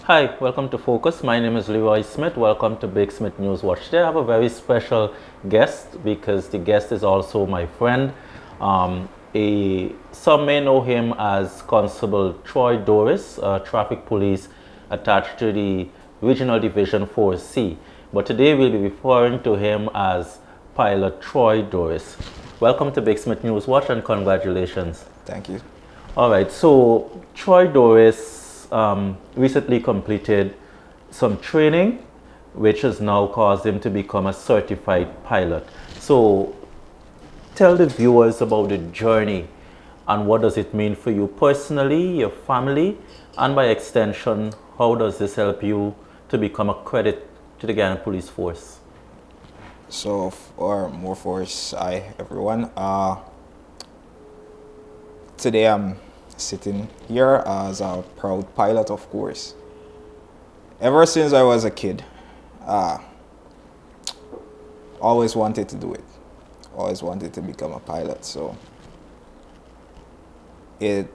Hi, welcome to Focus. My name is Leroy Smith. Welcome to Big Smith News Watch. Today I have a very special guest because the guest is also my friend. Some may know him as Constable Troy Doris, traffic police attached to the Regional Division 4C. But today we'll be referring to him as Pilot Troy Doris. Welcome to Big Smith News Watch and congratulations. Thank you. All right, so Troy Doris recently completed some training, which has now caused him to become a certified pilot. So tell the viewers about the journey and what does it mean for you personally, your family, and by extension, how does this help you to become a credit to the Guyana Police Force? So, for more force, hi everyone. Today I'm sitting here as a proud pilot, of course. Ever since I was a kid, always wanted to do it. Always wanted to become a pilot. So it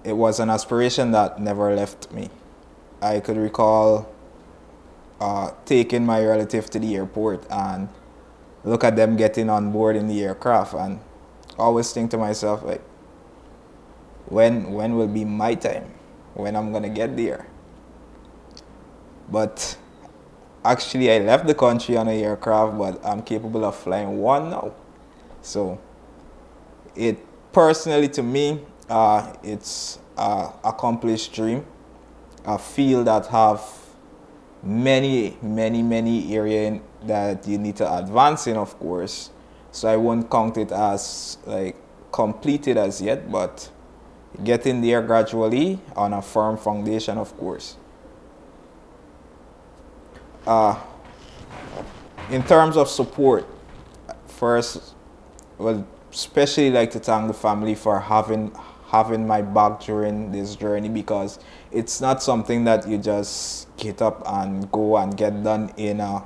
was an aspiration that never left me. I could recall taking my relative to the airport and look at them getting on board in the aircraft and always think to myself, like, when will be my time? When I'm gonna get there? But actually I left the country on an aircraft, but I'm capable of flying one now. So it personally to me, it's a accomplished dream. A field that have many areas that you need to advance in, of course. So I won't count it as like completed as yet, but getting there gradually on a firm foundation, of course. In terms of support, first, well, especially like to thank the family for having my back during this journey, because it's not something that you just get up and go and get done in a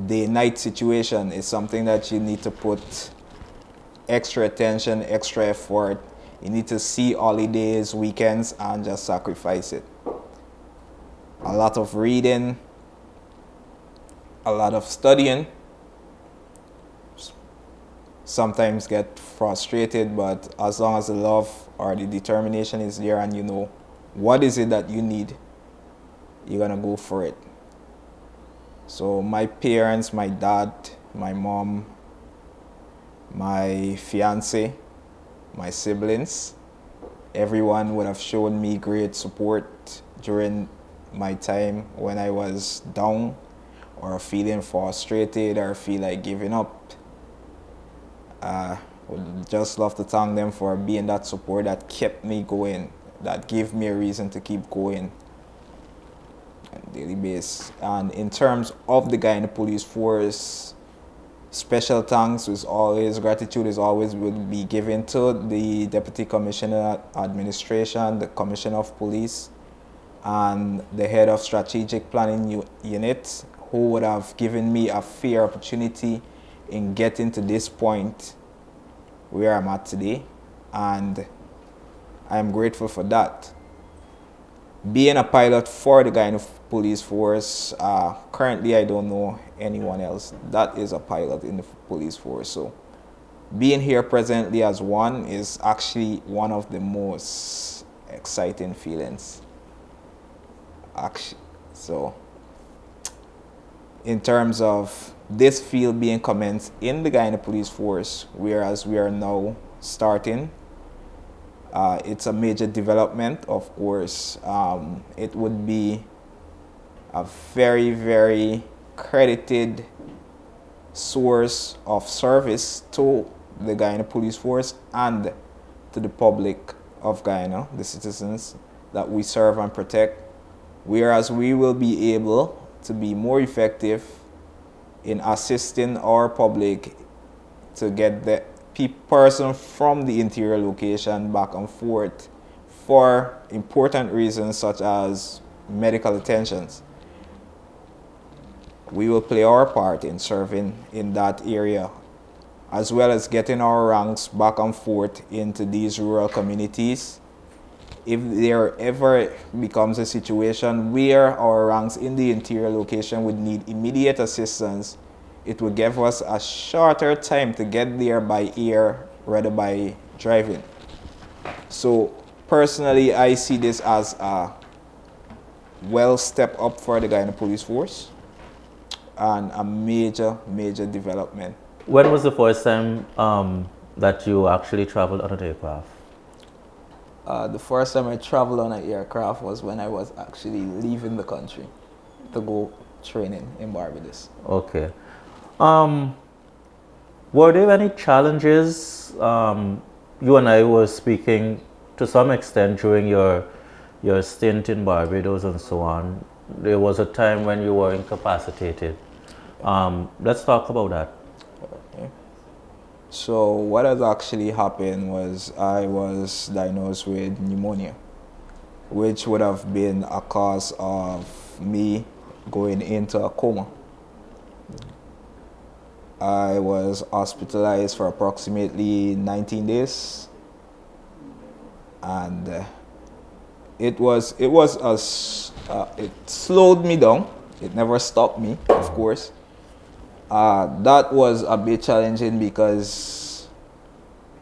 day-night situation. It's something that you need to put extra attention, extra effort. You need to see holidays, weekends, and just sacrifice it. A lot of reading, a lot of studying. Sometimes get frustrated, but as long as the love or the determination is there and you know what is it that you need, you're gonna go for it. So my parents, my dad, my mom, my fiance, my siblings, everyone would have shown me great support during my time when I was down or feeling frustrated or feel like giving up. Would just love to thank them for being that support that kept me going, that gave me a reason to keep going on a daily basis. And in terms of the Guyana Police Force, special thanks is always, gratitude is always will be given to the Deputy Commissioner Administration, the Commissioner of Police, and the Head of Strategic Planning Unit, who would have given me a fair opportunity in getting to this point where I'm at today, and I'm grateful for that. Being a pilot for the Guyana Police Force, currently I don't know anyone else that is a pilot in the police force. So being here presently as one is actually one of the most exciting feelings. So in terms of this field being commenced in the Guyana Police Force, whereas we are now starting, it's a major development, of course. It would be a very credited source of service to the Guyana Police Force and to the public of Guyana, the citizens that we serve and protect, whereas we will be able to be more effective in assisting our public to get the person from the interior location back and forth for important reasons such as medical attentions. We will play our part in serving in that area, as well as getting our ranks back and forth into these rural communities if there ever becomes a situation where our ranks in the interior location would need immediate assistance, it would give us a shorter time to get there by air rather by driving. So personally, I see this as a well step up for the guy in the police force and a major, major development. When was the first time that you actually traveled on an aircraft? The first time I traveled on an aircraft was when I was actually leaving the country to go training in Barbados. Okay. Were there any challenges? You and I were speaking to some extent during your stint in Barbados and so on. There was a time when you were incapacitated. Let's talk about that. Okay. So what has actually happened was I was diagnosed with pneumonia, which would have been a cause of me going into a coma. I was hospitalized for approximately 19 days, and it slowed me down. It never stopped me, of course. That was a bit challenging because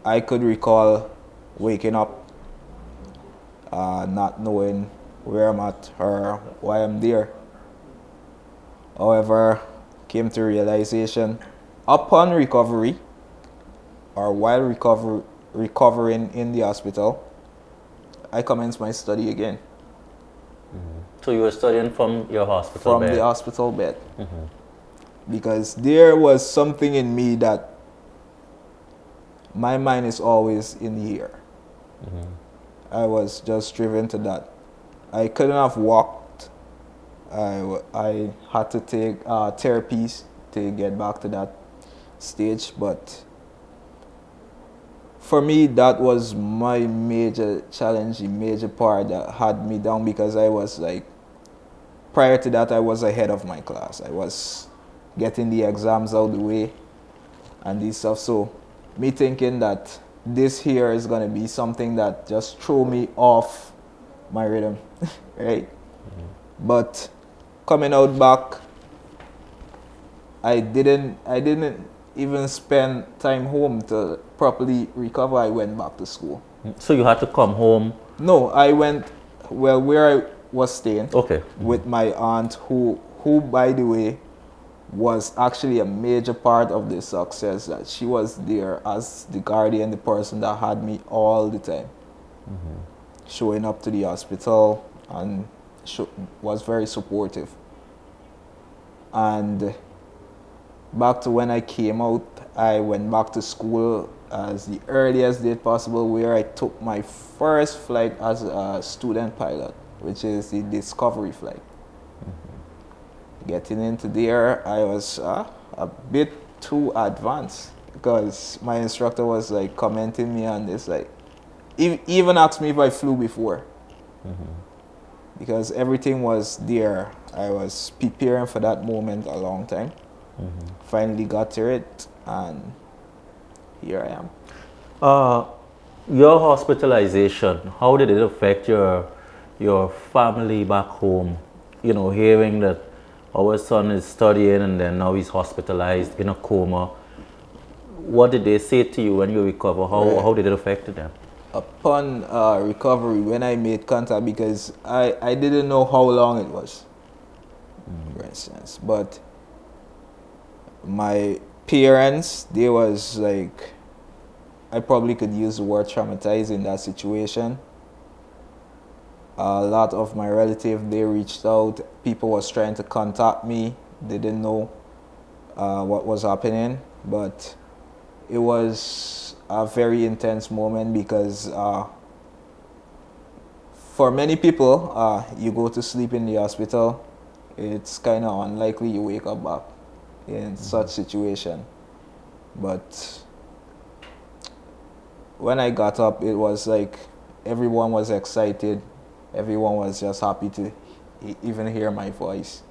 I could recall waking up, not knowing where I'm at or why I'm there. However, came to realization upon recovery or while recovering in the hospital, I commenced my study again. Mm-hmm. So you were studying from your hospital from bed? the hospital bed. Mm-hmm. Because there was something in me that my mind is always in the air. Mm-hmm. I was just driven to that. I couldn't have walked. I had to take therapies to get back to that stage, but for me that was my major challenge, the major part that had me down, because I was like, prior to that I was ahead of my class. I was getting the exams out the way and this stuff, so me thinking that this here is going to be something that just throw me off my rhythm, right? Mm-hmm. But coming out back, I didn't even spend time home to properly recover. I went back to school. So you had to come home? No, I went, well, where I was staying, okay, with my aunt, who by the way was actually a major part of the success, that she was there as the guardian, the person that had me all the time. Mm-hmm. Showing up to the hospital and was very supportive. And back to when I came out, I went back to school as the earliest date possible, where I took my first flight as a student pilot, which is the discovery flight. Mm-hmm. Getting into there, I was a bit too advanced, because my instructor was like commenting me on this, like even asked me if I flew before. Mm-hmm. Because everything was there. I was preparing for that moment a long time. Mm-hmm. Finally got to it, and here I am. Your hospitalization, how did it affect your family back home? You know, hearing that our son is studying and then now he's hospitalized in a coma. What did they say to you when you recover? How did it affect them? Upon recovery, when I made contact, because I didn't know how long it was, for instance, but my parents, they was like, I probably could use the word traumatized in that situation. A lot of my relatives, they reached out. People was trying to contact me. They didn't know what was happening, but it was a very intense moment, because for many people, you go to sleep in the hospital, it's kind of unlikely you wake up back in such situation. But when I got up, it was like everyone was excited. Everyone was just happy to even hear my voice.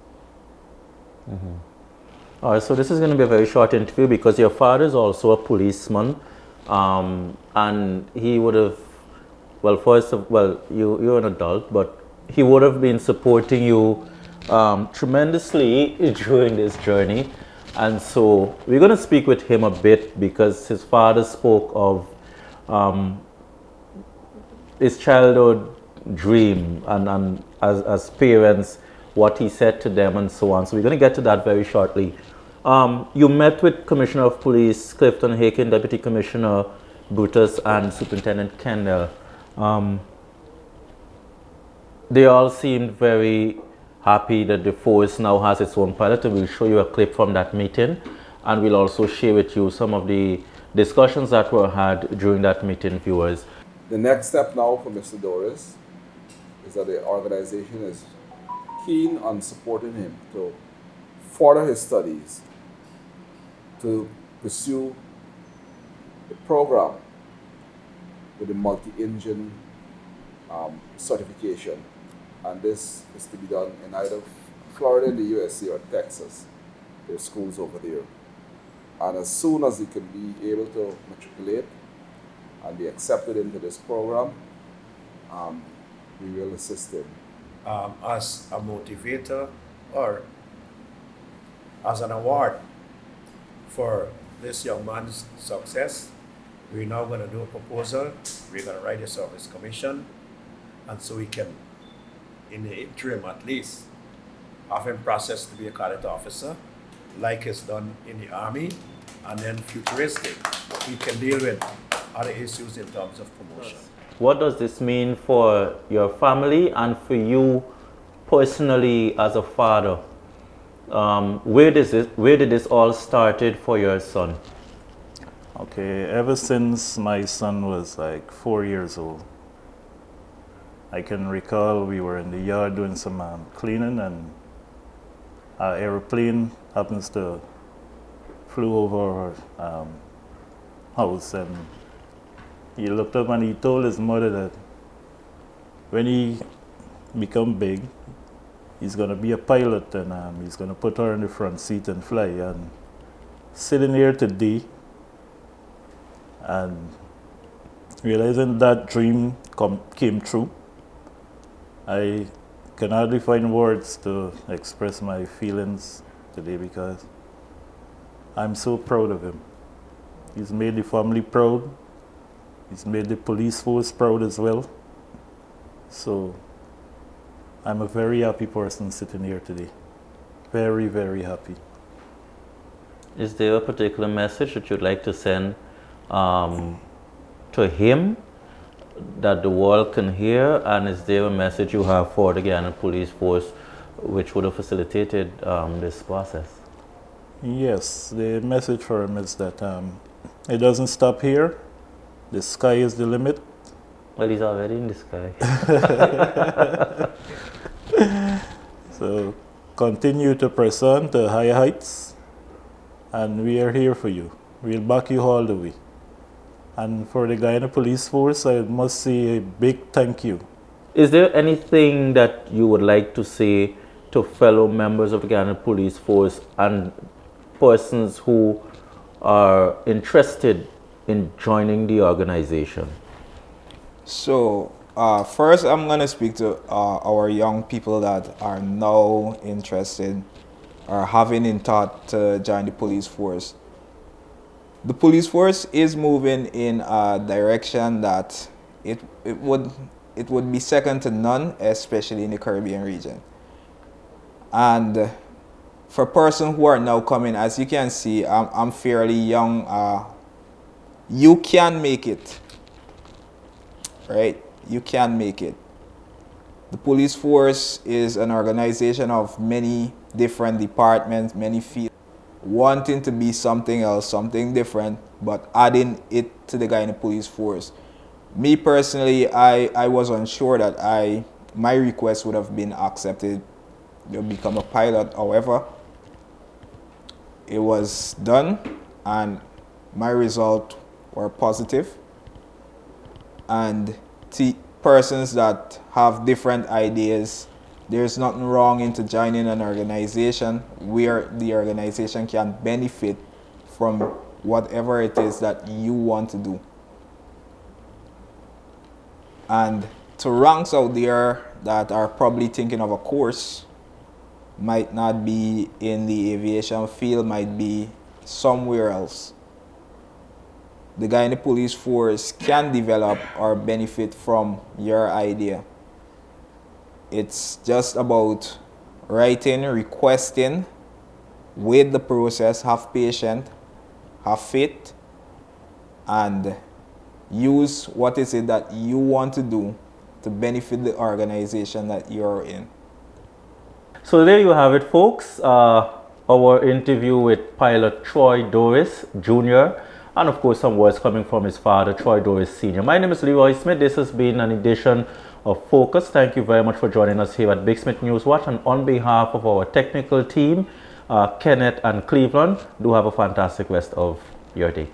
Mm-hmm. All right, so this is going to be a very short interview, because your father is also a policeman, and he would have, well, you're an adult, but he would have been supporting you tremendously during this journey. And so we're going to speak with him a bit because his father spoke of his childhood dream and as parents, what he said to them and so on. So we're going to get to that very shortly. You met with Commissioner of Police Clifton Haken, Deputy Commissioner Brutus, and Superintendent Kendall. They all seemed very happy that the force now has its own pilot, and we'll show you a clip from that meeting, and we'll also share with you some of the discussions that were had during that meeting, viewers. The next step now for Mr. Doris is that the organization is keen on supporting him to further his studies, to pursue the program with the multi-engine certification. And this is to be done in either Florida in the USA or Texas. There's schools over there. And as soon as he can be able to matriculate and be accepted into this program, we will assist him. As a motivator or as an award for this young man's success, we're now going to do a proposal. We're going to write a service commission, and so we can, in the interim at least, have him processed to be a cadet officer, like it's done in the Army, and then futuristic, he can deal with other issues in terms of promotion. What does this mean for your family and for you personally as a father? Where did this all started for your son? Okay, ever since my son was like 4 years old, I can recall we were in the yard doing some cleaning, and an airplane happens to flew over our house, and he looked up and he told his mother that when he become big, he's going to be a pilot, and he's going to put her in the front seat and fly. And sitting here today and realizing that dream came true, I can hardly find words to express my feelings today because I'm so proud of him. He's made the family proud. He's made the police force proud as well. So I'm a very happy person sitting here today. Very, very happy. Is there a particular message that you'd like to send to him that the world can hear? And is there a message you have for the Guyana Police Force which would have facilitated this process? Yes, the message for him is that it doesn't stop here. The sky is the limit. Well, he's already in the sky. So continue to press on to higher heights, and we are here for you. We'll back you all the way. And for the Guyana Police Force, I must say a big thank you. Is there anything that you would like to say to fellow members of the Guyana Police Force and persons who are interested in joining the organization? So, first I'm going to speak to our young people that are now interested or having in thought to join the police force. The police force is moving in a direction that it would be second to none, especially in the Caribbean region. And for persons who are now coming, as you can see, I'm fairly young. You can make it, right? You can make it. The police force is an organization of many different departments, many fields, wanting to be something else, something different, but adding it to the Guyana Police Force. Me personally, I was unsure that my request would have been accepted to become a pilot. However, it was done and my results were positive. And persons that have different ideas, there's nothing wrong into joining an organization where the organization can benefit from whatever it is that you want to do. And to ranks out there that are probably thinking of a course, might not be in the aviation field, might be somewhere else, the guy in the police force can develop or benefit from your idea. It's just about writing, requesting, wait the process, have patience, have faith, and use what is it that you want to do to benefit the organization that you're in. So there you have it, folks. Our interview with pilot Troy Doris Jr. and of course some words coming from his father, Troy Doris Sr. My name is Leroy Smith. This has been an edition of Focus. Thank you very much for joining us here at Big Smith News Watch, and on behalf of our technical team, Kenneth and Cleveland, do have a fantastic rest of your day.